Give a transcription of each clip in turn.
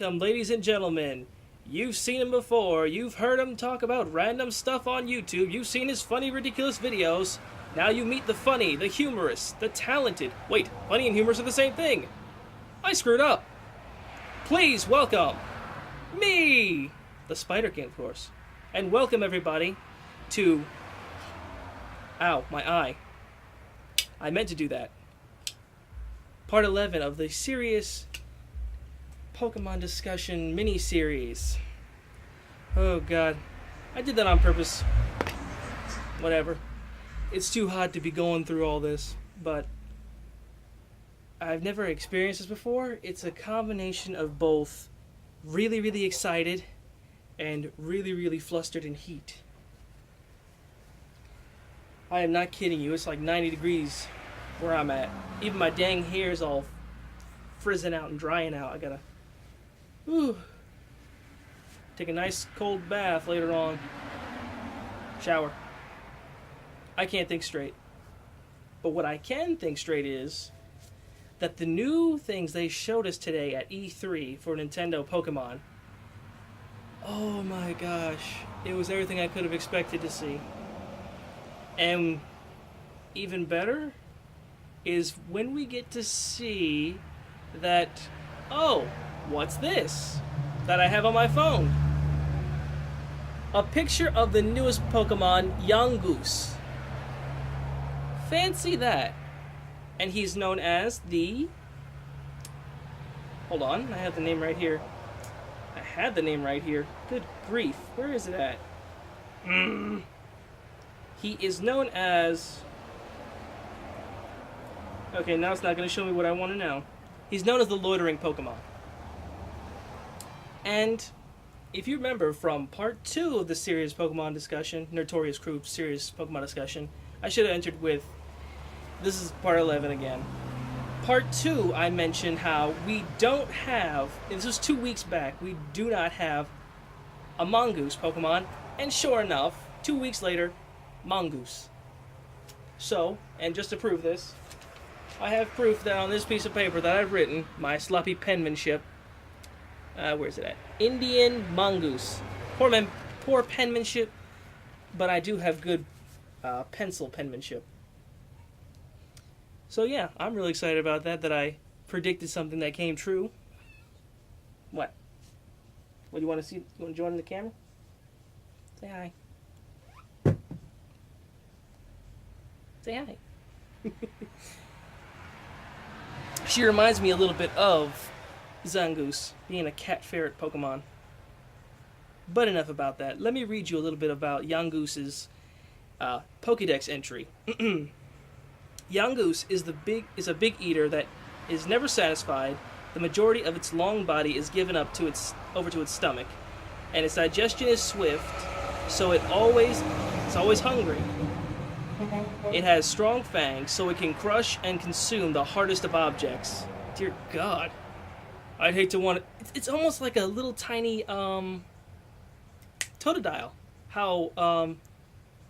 Welcome, ladies and gentlemen. You've seen him before. You've heard him talk about random stuff on YouTube. You've seen his funny, ridiculous videos. Now you meet the funny, the humorous, the talented. Wait, funny and humorous are the same thing. I screwed up. Please welcome me, the SpiderKing, of course. And welcome, everybody, to... Ow, my eye. I meant to do that. Part 11 of the serious Pokemon discussion mini-series. Oh god. I did that on purpose. Whatever. It's too hot to be going through all this, but I've never experienced this before. It's a combination of both really, really excited and really, really flustered in heat. I am not kidding you. It's like 90 degrees where I'm at. Even my dang hair is all frizzing out and drying out. I gotta take a nice cold bath later on. Shower. I can't think straight. But what I can think straight is that the new things they showed us today at E3 for Nintendo Pokemon, oh my gosh, it was everything I could have expected to see. And even better is when we get to see that, oh, what's this that I have on my phone? A picture of the newest Pokemon, Yungoos. Fancy that. And he's known as the... Hold on, I have the name right here. I had the name right here. Good grief, where is it at? He is known as... Okay, now it's not going to show me what I want to know. He's known as the Loitering Pokemon. And if you remember from Part 2 of the series Pokemon discussion, Nerd-Torious Krew series Pokemon discussion, I should have entered with... This is Part 11 again. Part 2, I mentioned how we don't have... This was 2 weeks back. We do not have a mongoose Pokemon. And sure enough, 2 weeks later, mongoose. So, and just to prove this, I have proof that on this piece of paper that I've written, my sloppy penmanship, where's it at? Indian mongoose. Poor penmanship, but I do have good pencil penmanship. So yeah, I'm really excited about that I predicted something that came true. What? What do you want to see? You want to join in the camera? Say hi. Say hi. She reminds me a little bit of Zangoose, being a Cat-Ferret Pokemon. But enough about that. Let me read you a little bit about Yungoose's Pokédex entry. Yungoos is a big eater that is never satisfied. The majority of its long body is given up to over to its stomach, and its digestion is swift, so it's always hungry. It has strong fangs, so it can crush and consume the hardest of objects. Dear God, I'd hate to want it. It's almost like a little tiny Totodile. How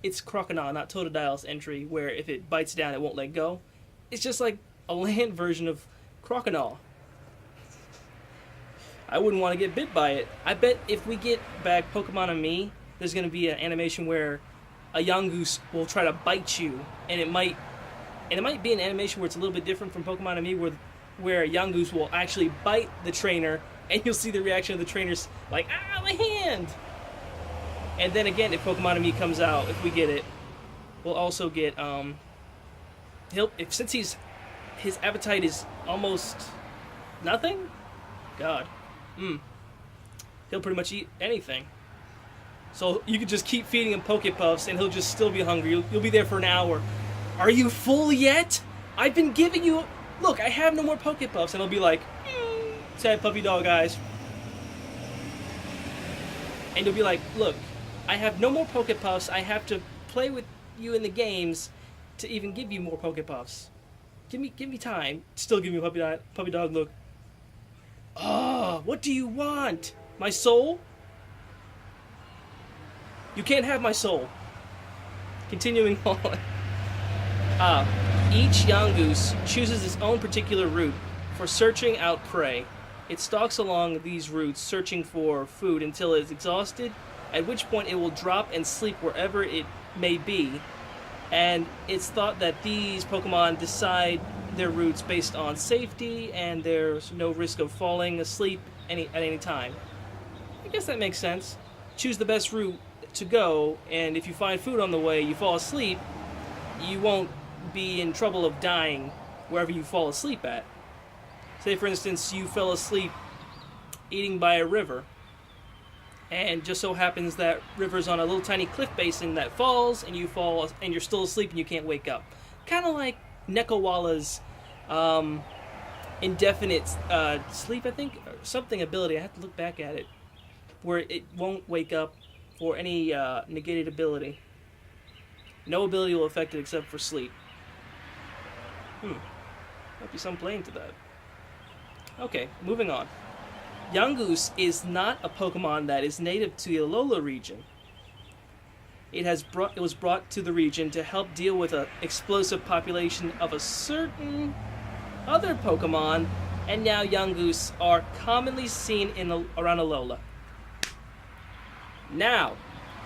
it's Crocodile, not Totodile's entry, where if it bites down, it won't let go. It's just like a land version of Crocodile. I wouldn't want to get bit by it. I bet if we get back Pokemon and Me, there's going to be an animation where a Yungoos will try to bite you, and it might be an animation where it's a little bit different from Pokemon and Me, where a Yungoos will actually bite the trainer, and you'll see the reaction of the trainers, like, ah, my hand! And then again, if Pokemon and Me comes out, if we get it, we'll also get, since his appetite is almost nothing, God, he'll pretty much eat anything. So you could just keep feeding him Pokepuffs, and he'll just still be hungry. You'll be there for an hour. Are you full yet? I've been giving you... Look, I have no more Pokepuffs. And he'll be like, sad puppy dog eyes. And you'll be like, look, I have no more Pokepuffs. I have to play with you in the games to even give you more Pokepuffs. Give me time. Still give me a puppy dog look. Oh, what do you want? My soul? You can't have my soul. Continuing on. Each Yungoos chooses its own particular route for searching out prey. It stalks along these routes searching for food until it is exhausted, at which point it will drop and sleep wherever it may be. And it's thought that these Pokemon decide their routes based on safety, and there's no risk of falling asleep at any time. I guess that makes sense. Choose the best route to go, and if you find food on the way, you fall asleep, you won't be in trouble of dying wherever you fall asleep at. Say, for instance, you fell asleep eating by a river, and just so happens that river's on a little tiny cliff basin that falls, and you fall, and you're still asleep and you can't wake up. Kind of like Nekkoala's indefinite sleep, I think, or something ability. I have to look back at it, where it won't wake up for any negated ability. No ability will affect it except for sleep. Might be some playing to that. Okay, moving on. Yungoos is not a Pokemon that is native to the Alola region. It was brought to the region to help deal with an explosive population of a certain other Pokemon, and now Yungoos are commonly seen around Alola. Now,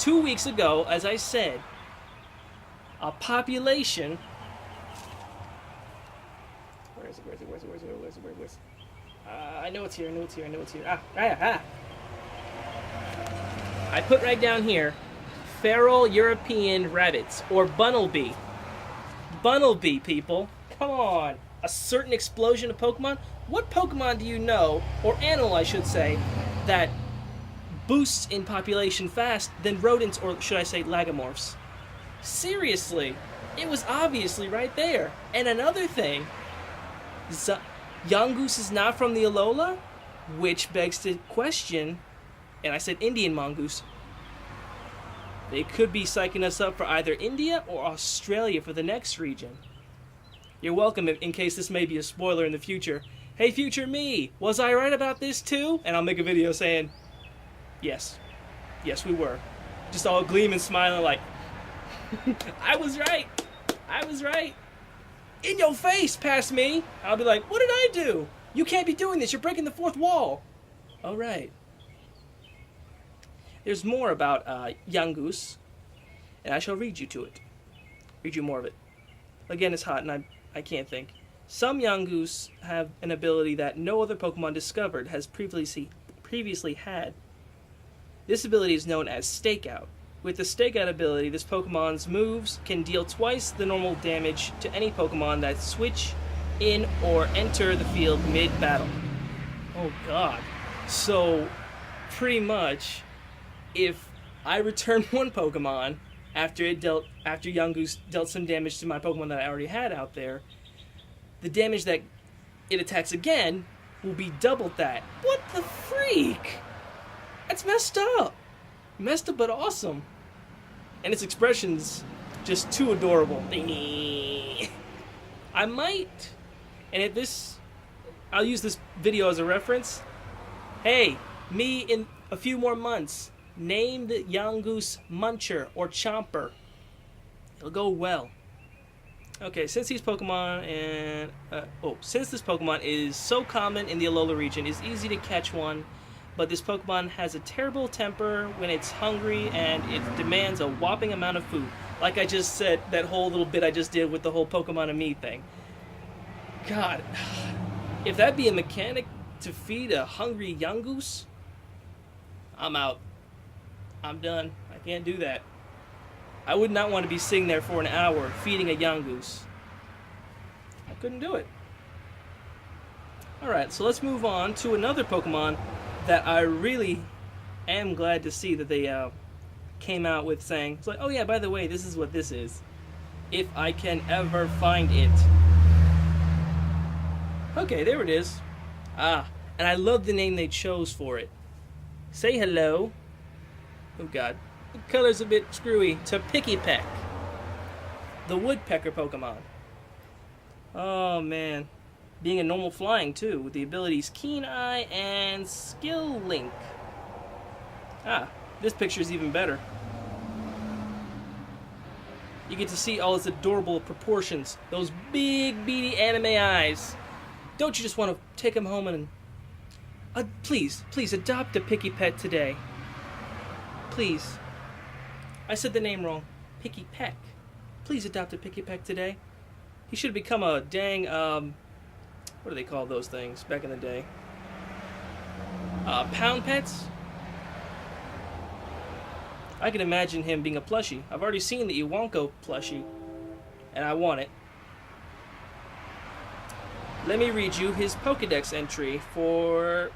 2 weeks ago, as I said, a population... Where is it? I know it's here. I put right down here, feral European rabbits, or Bunnelby. Bunnelby, people. Come on. A certain explosion of Pokemon? What Pokemon do you know, or animal I should say, that boosts in population fast than rodents, or should I say lagomorphs? Seriously. It was obviously right there. And another thing, Yungoos is not from the Alola, which begs the question, and I said Indian mongoose, they could be psyching us up for either India or Australia for the next region. You're welcome in case this may be a spoiler in the future. Hey future me, was I right about this too? And I'll make a video saying, yes, we were. Just all gleaming, smiling like, I was right. In your face, past me. I'll be like, what did I do? You can't be doing this. You're breaking the fourth wall. All right. There's more about Yungoos, and I shall read you more of it. Again, it's hot, and I can't think. Some Yungoos have an ability that no other Pokemon discovered has previously had. This ability is known as Stakeout. With the Stakeout ability, this Pokemon's moves can deal twice the normal damage to any Pokemon that switch in or enter the field mid-battle. Oh god. So, pretty much, if I return one Pokemon after Yungoos dealt some damage to my Pokemon that I already had out there, the damage that it attacks again will be double that. What the freak? That's messed up. Messed up but awesome. And its expression's just too adorable. I might, and I'll use this video as a reference. Hey, me in a few more months, name the Yungoos Muncher or Chomper. It'll go well. Okay, since this Pokemon is so common in the Alola region, it's easy to catch one. But this Pokemon has a terrible temper when it's hungry, and it demands a whopping amount of food. Like I just said, that whole little bit I just did with the whole Pokemon and me thing. God, if that be a mechanic to feed a hungry Yungoos, I'm out. I'm done. I can't do that. I would not want to be sitting there for an hour feeding a Yungoos. I couldn't do it. Alright, so let's move on to another Pokemon that I really am glad to see that they came out with saying, it's like, oh yeah, by the way, this is what this is. If I can ever find it. Okay, there it is. And I love the name they chose for it. Say hello. Oh god. The color's a bit screwy. To Pikipek. The Woodpecker Pokemon. Oh man. Being a normal flying too, with the abilities Keen Eye and Skill Link. This picture is even better. You get to see all its adorable proportions. Those big, beady anime eyes. Don't you just want to take them home and Please adopt a Pikipek today. Please. I said the name wrong. Pikipek. Please adopt a Pikipek today. He should have become a dang, what do they call those things back in the day? Pound pets? I can imagine him being a plushie. I've already seen the Iwanko plushie, and I want it. Let me read you his Pokedex entry for,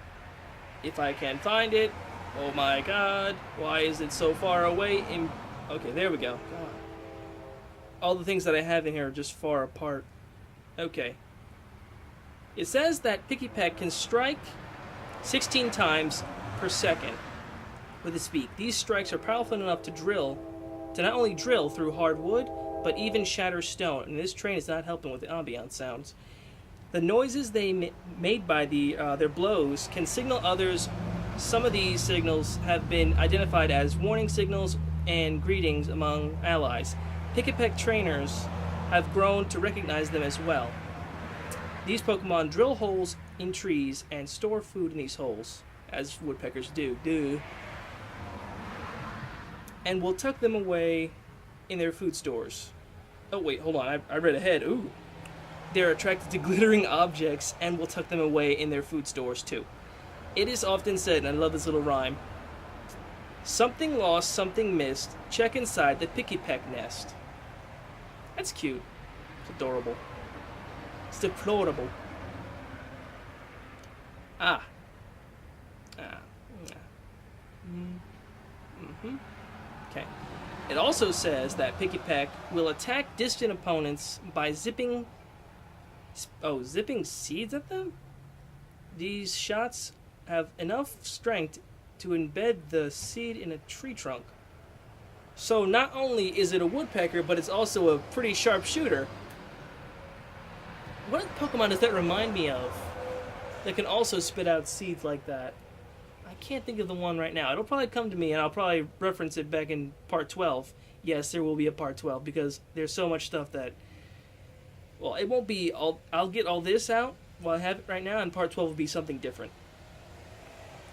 if I can find it. Oh my god, why is it so far away? Okay, there we go. God. All the things that I have in here are just far apart. Okay. It says that Pikipek can strike 16 times per second with its beak. These strikes are powerful enough to not only drill through hard wood, but even shatter stone. And this train is not helping with the ambient sounds. The noises they made by their blows can signal others. Some of these signals have been identified as warning signals and greetings among allies. Pikipek trainers have grown to recognize them as well. These Pokemon drill holes in trees and store food in these holes, as woodpeckers do. And will tuck them away in their food stores. Oh wait, hold on, I read ahead. Ooh. They're attracted to glittering objects and will tuck them away in their food stores too. It is often said, and I love this little rhyme, something lost, something missed, check inside the Pikipek nest. That's cute. It's adorable. It's deplorable. Okay. It also says that Pikipek will attack distant opponents by zipping seeds at them? These shots have enough strength to embed the seed in a tree trunk. So not only is it a woodpecker, but it's also a pretty sharp shooter. What Pokemon does that remind me of that can also spit out seeds like that? I can't think of the one right now. It'll probably come to me, and I'll probably reference it back in Part 12. Yes, there will be a Part 12, because there's so much stuff that... Well, it won't be... I'll get all this out while I have it right now, and Part 12 will be something different.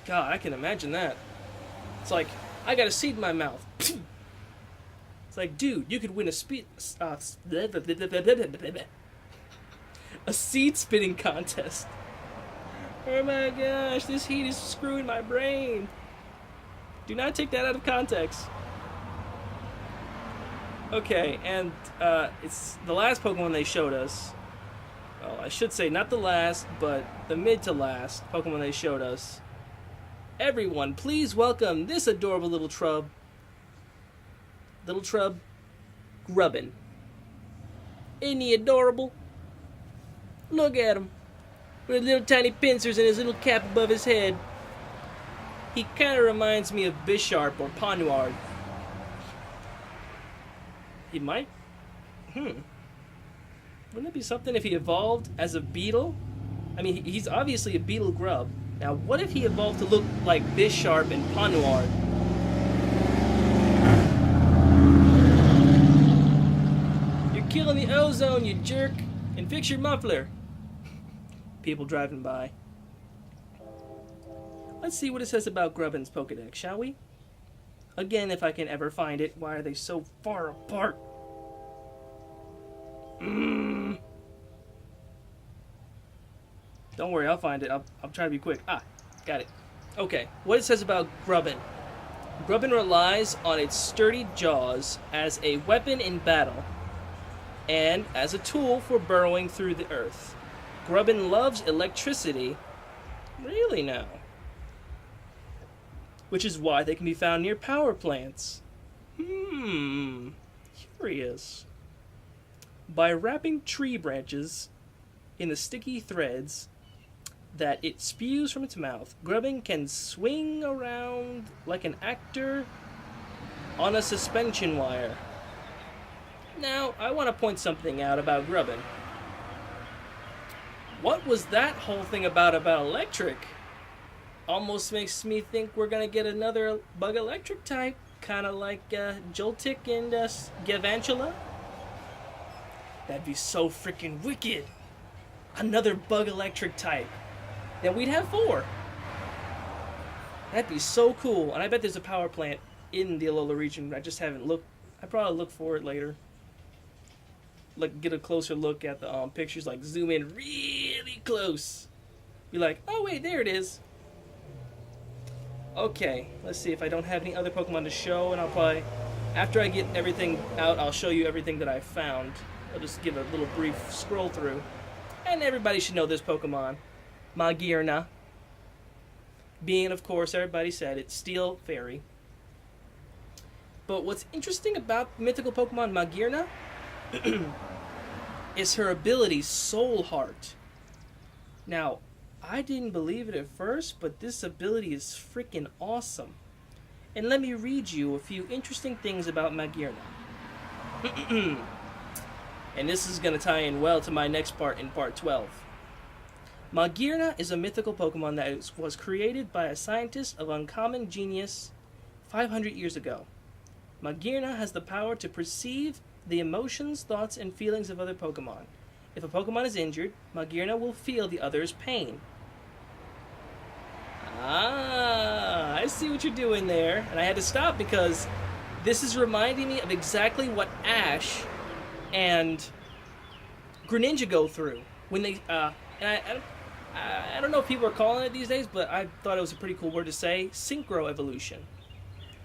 God, I can imagine that. It's like, I got a seed in my mouth. It's like, dude, you could win a seed spitting contest. Oh my gosh, this heat is screwing my brain. Do not take that out of context. Okay, and it's the last Pokemon they showed us. Well, I should say not the last, but the mid to last Pokemon they showed us. Everyone, please welcome this adorable little trub. Little trub, Grubbin. Isn't he adorable? Look at him. With little tiny pincers and his little cap above his head. He kind of reminds me of Bisharp or Pawniard. He might? Wouldn't it be something if he evolved as a beetle? I mean, he's obviously a beetle grub. Now, what if he evolved to look like Bisharp and Pawniard? You're killing the ozone, you jerk! And fix your muffler! People driving by. Let's see what it says about Grubbin's Pokedex, shall we? Again, if I can ever find it. Why are they so far apart? Don't worry, I'll find it. I'll try to be quick. Got it. Okay, what it says about Grubbin. Grubbin relies on its sturdy jaws as a weapon in battle and as a tool for burrowing through the earth. Grubbin loves electricity. Really now? Which is why they can be found near power plants. Curious. By wrapping tree branches in the sticky threads that it spews from its mouth, Grubbin can swing around like an actor on a suspension wire. Now, I want to point something out about Grubbin. What was that whole thing about electric? Almost makes me think we're gonna get another bug electric type, kind of like Joltik and Galvantula. That'd be so freaking wicked. Another bug electric type. Then we'd have 4. That'd be so cool. And I bet there's a power plant in the Alola region. I just haven't looked. I probably look for it later. Like, get a closer look at the pictures. Like, zoom in really close. Be like, oh wait, there it is. Okay, let's see if I don't have any other Pokemon to show, and I'll probably, after I get everything out, I'll show you everything that I found. I'll just give a little brief scroll through. And everybody should know this Pokemon. Magana. Being, of course, everybody said, it's Steel Fairy. But what's interesting about mythical Pokemon Magana is her ability, Soul Heart. Now, I didn't believe it at first, but this ability is freaking awesome. And let me read you a few interesting things about Magana. And this is going to tie in well to my next part in Part 12. Magana is a mythical Pokemon that was created by a scientist of uncommon genius 500 years ago. Magana has the power to perceive the emotions, thoughts, and feelings of other Pokemon. If a Pokemon is injured, Magana will feel the other's pain. Ah, I see what you're doing there. And I had to stop because this is reminding me of exactly what Ash and Greninja go through when they and I don't know if people are calling it these days, but I thought it was a pretty cool word to say, synchro evolution.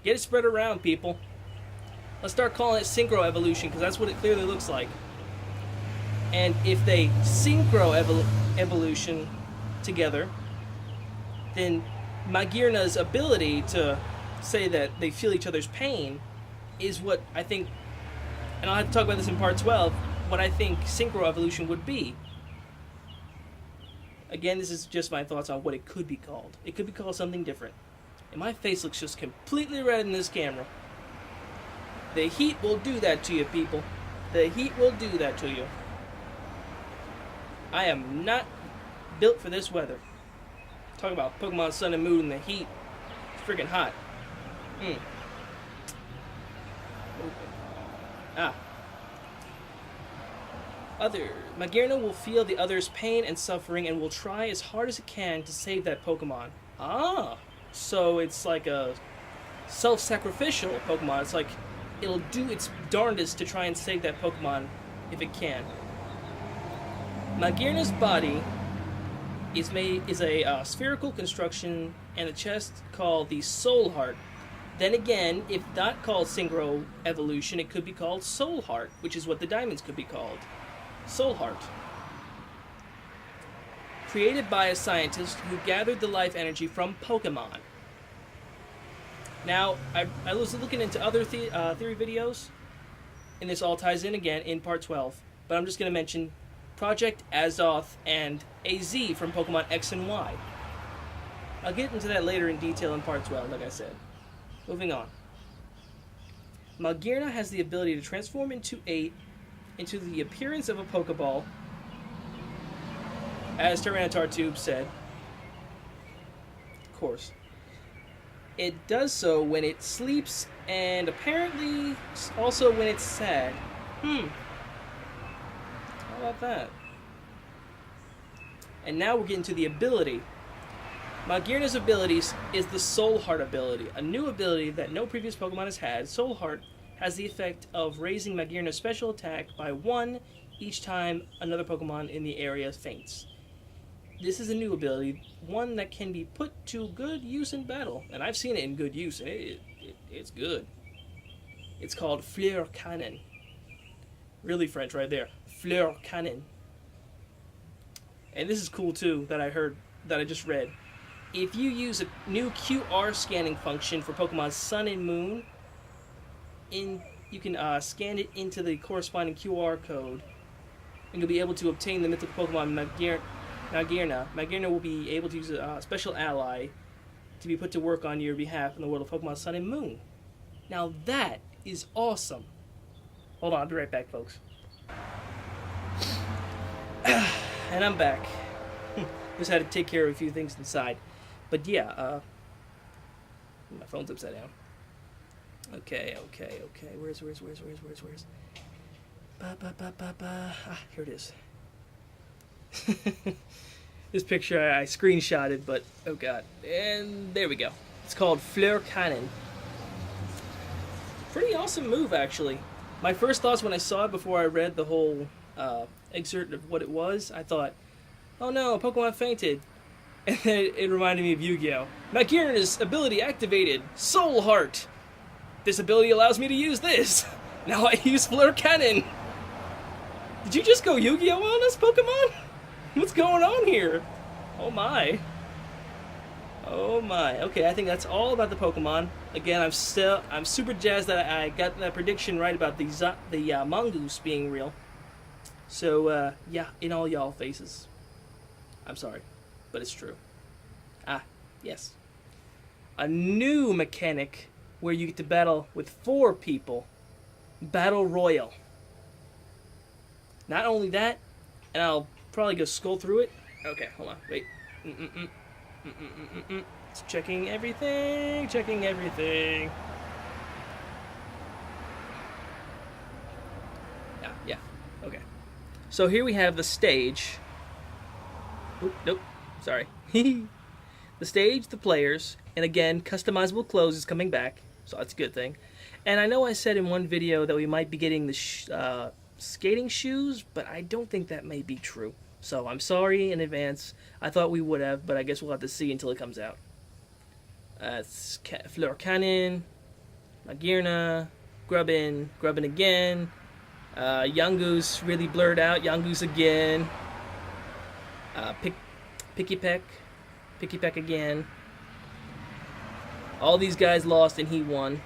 Get it spread around, people. Let's start calling it synchro evolution because that's what it clearly looks like. And if they synchro evolution together, then Magirna's ability to say that they feel each other's pain is what I think, and I'll have to talk about this in Part 12, what I think synchro evolution would be. Again, this is just my thoughts on what it could be called. It could be called something different. And my face looks just completely red in this camera. The heat will do that to you, people. The heat will do that to you. I am not built for this weather. Talk about Pokemon Sun and Moon and the heat. It's freaking hot. Magana will feel the other's pain and suffering and will try as hard as it can to save that Pokemon. So it's like a self-sacrificial Pokemon. It's like it'll do its darndest to try and save that Pokemon if it can. Magirna's body is a spherical construction and a chest called the Soul Heart. Then again, if not called Synchro Evolution, it could be called Soul Heart, which is what the diamonds could be called. Soul Heart. Created by a scientist who gathered the life energy from Pokemon. Now, I was looking into other theory videos, and this all ties in again in Part 12, but I'm just going to mention Project Azoth and AZ from Pokemon X and Y. I'll get into that later in detail in Part 12, like I said. Moving on. Magana has the ability to transform into the appearance of a Pokeball, as Tyranitar Tube said. Of course. It does so when it sleeps, and apparently also when it's sad. How about that? And now we're getting to the ability. Magirna's abilities is the Soul Heart ability, a new ability that no previous Pokemon has had. Soul Heart has the effect of raising Magirna's special attack by 1 each time another Pokemon in the area faints. This is a new ability, one that can be put to good use in battle, and I've seen it in good use, and it's good. It's called Fleur Canon. Really French right there. Fleur Canon. And this is cool too, that I just read. If you use a new QR scanning function for Pokemon Sun and Moon, you can scan it into the corresponding QR code, and you'll be able to obtain the mythical Pokemon Magirna. Magirna will be able to use a special ally to be put to work on your behalf in the world of Pokemon Sun and Moon. Now that is awesome. Hold on, I'll be right back, folks. And I'm back. Just had to take care of a few things inside. But yeah, my phone's upside down. Okay. Where's? Here it is. This picture I screenshotted, but oh god. And there we go. It's called Fleur Cannon. Pretty awesome move, actually. My first thoughts when I saw it before I read the whole excerpt of what it was, I thought, oh no, Pokemon fainted. And then it reminded me of Yu-Gi-Oh! Magana's ability activated, Soul Heart. This ability allows me to use this. Now I use Fleur Cannon. Did you just go Yu-Gi-Oh! On us, Pokemon? What's going on here? Oh my. Oh my. Okay, I think that's all about the Pokemon. Again, I'm super jazzed that I got that prediction right about the mongoose being real. So, yeah, in all y'all faces. I'm sorry, but it's true. Ah, yes. A new mechanic where you get to battle with 4 people. Battle Royal. Not only that, and I'll probably go scroll through it. Okay, hold on, wait. It's checking everything, checking everything. Yeah, okay. So here we have the stage. Oop, nope, sorry. The stage, the players, and again, customizable clothes is coming back, so that's a good thing. And I know I said in one video that we might be getting the skating shoes, but I don't think that may be true. So I'm sorry in advance. I thought we would have, but I guess we'll have to see until it comes out. It's Fleur Cannon, Magana, Grubbin again, Yungoos really blurred out, Yungoos again, Pikipek again. All these guys lost and he won.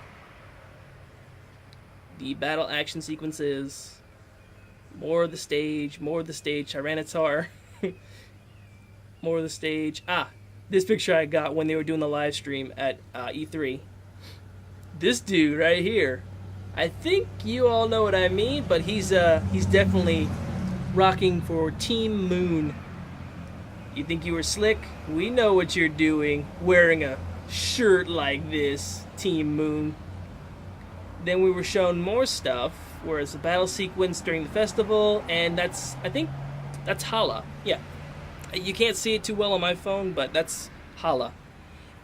The battle action sequences. More of the stage, Tyranitar. More of the stage. Ah, this picture I got when they were doing the live stream at E3. This dude right here. I think you all know what I mean, but he's definitely rocking for Team Moon. You think you were slick? We know what you're doing, wearing a shirt like this, Team Moon. Then we were shown more stuff, where it's a battle sequence during the festival, and I think that's Hala. Yeah. You can't see it too well on my phone, but that's Hala.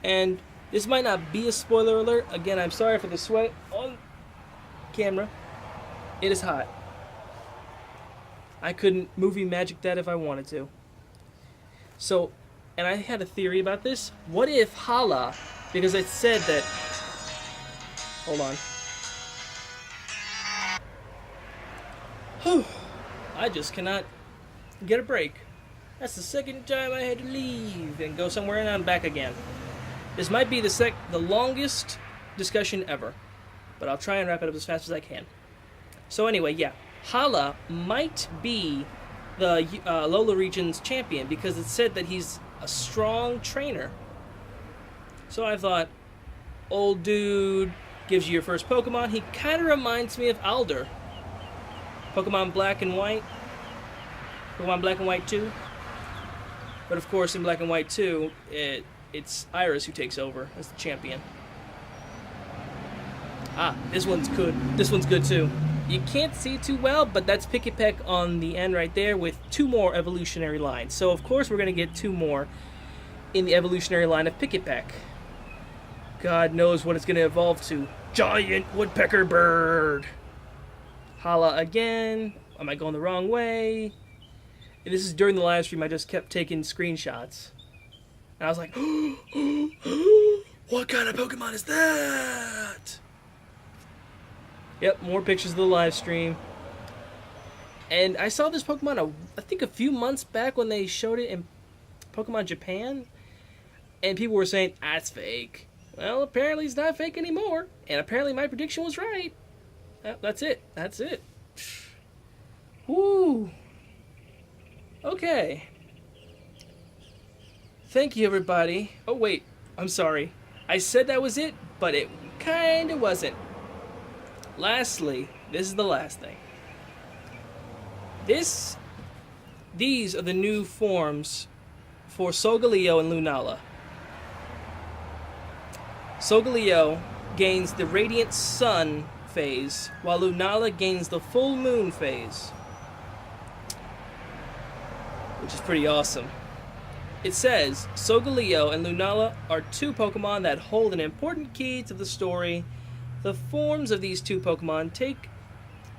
And this might not be a spoiler alert. Again, I'm sorry for the sweat on camera. It is hot. I couldn't movie magic that if I wanted to. So, and I had a theory about this. What if Hala, because it said that... Hold on. Whew. I just cannot get a break. That's the second time I had to leave and go somewhere and I'm back again. This might be the longest discussion ever, but I'll try and wrap it up as fast as I can. So anyway, yeah, Hala might be the Alola region's champion because it said that he's a strong trainer. So I thought, old dude gives you your first Pokemon. He kind of reminds me of Alder. Pokemon Black and White. Pokemon Black and White 2. But of course, in Black and White 2, it's Iris who takes over as the champion. Ah, this one's good. This one's good too. You can't see too well, but that's Pikipek on the end right there with 2 more evolutionary lines. So of course we're going to get 2 more in the evolutionary line of Pikipek. God knows what it's going to evolve to. Giant woodpecker bird. Hala again. Am I going the wrong way? And this is during the live stream. I just kept taking screenshots. And I was like, what kind of Pokemon is that? Yep, more pictures of the live stream. And I saw this Pokemon, I think a few months back when they showed it in Pokemon Japan. And people were saying, that's fake. Well, apparently it's not fake anymore. And apparently my prediction was right. That's it. That's it. Woo. Okay. Thank you, everybody. Oh, wait. I'm sorry. I said that was it, but it kind of wasn't. Lastly, this is the last thing. These are the new forms for Solgaleo and Lunala. Solgaleo gains the Radiant Sun phase, while Lunala gains the Full Moon phase. Which is pretty awesome. It says, Solgaleo and Lunala are two Pokemon that hold an important key to the story. The forms of these two Pokemon take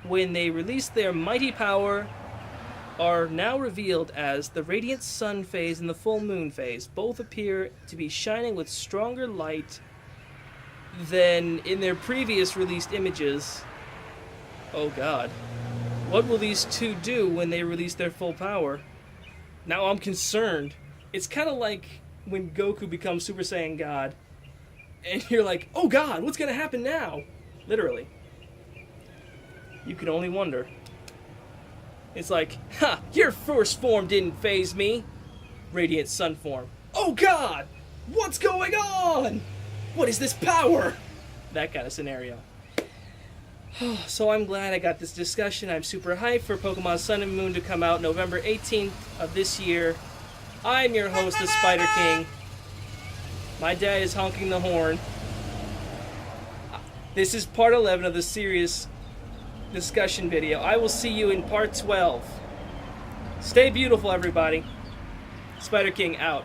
when they release their mighty power are now revealed as the Radiant Sun phase and the Full Moon phase. Both appear to be shining with stronger light than in their previous released images. Oh god. What will these two do when they release their full power? Now I'm concerned. It's kind of like when Goku becomes Super Saiyan God, and you're like, oh god, what's gonna happen now? Literally. You can only wonder. It's like, ha, your first form didn't faze me. Radiant Sun form. Oh god! What's going on? What is this power? That kind of scenario. So I'm glad I got this discussion. I'm super hyped for Pokemon Sun and Moon to come out November 18th of this year. I'm your host, the SpiderKing. My dad is honking the horn. This is part 11 of the serious discussion video. I will see you in part 12. Stay beautiful, everybody. SpiderKing out.